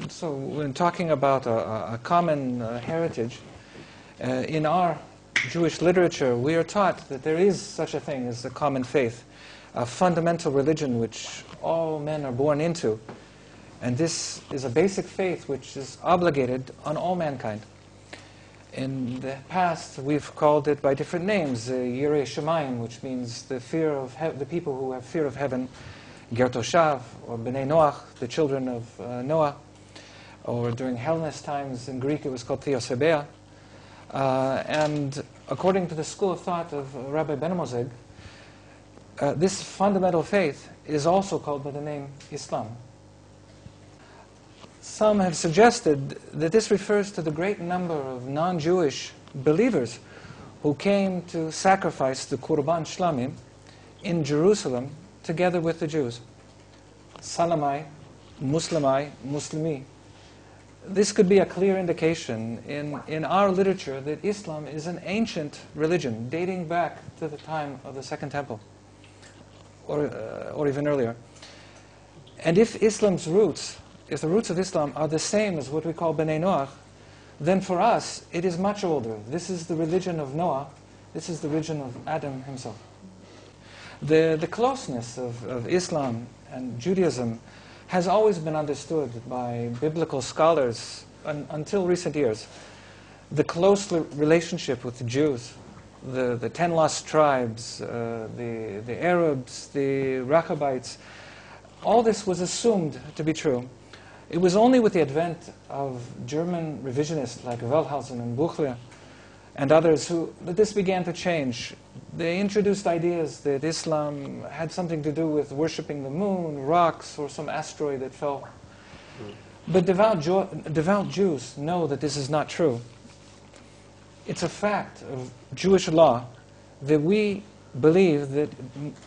So when talking about a common heritage, in our Jewish literature, we are taught that there is such a thing as a common faith, a fundamental religion which all men are born into. And this is a basic faith which is obligated on all mankind. In the past, we've called it by different names, Yirei Shamayim, which means the fear of the people who have fear of heaven, Ger Toshav, or Bnei Noach, the children of Noah, or during Hellenist times, in Greek it was called Theosebea. And according to the school of thought of Rabbi Ben-Moseg, this fundamental faith is also called by the name Islam. Some have suggested that this refers to the great number of non-Jewish believers who came to sacrifice the Qurban Shlamim in Jerusalem together with the Jews. Salamai, Muslimai, Muslimi. This could be a clear indication in our literature that Islam is an ancient religion dating back to the time of the Second Temple, or even earlier. And if Islam's roots, if the roots of Islam are the same as what we call Bnei Noach, then for us it is much older. This is the religion of Noah. This is the religion of Adam himself. The closeness of Islam and Judaism has always been understood by biblical scholars until recent years. The close relationship with the Jews, the 10 lost tribes, the Arabs, the Rechabites, all this was assumed to be true. It was only with the advent of German revisionists like Wellhausen and Buchler and others that this began to change. They introduced ideas that Islam had something to do with worshipping the moon, rocks, or some asteroid that fell. But devout Jews know that this is not true. It's a fact of Jewish law that we believe that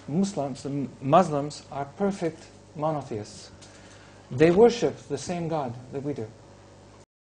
Muslims are perfect monotheists. They worship the same God that we do.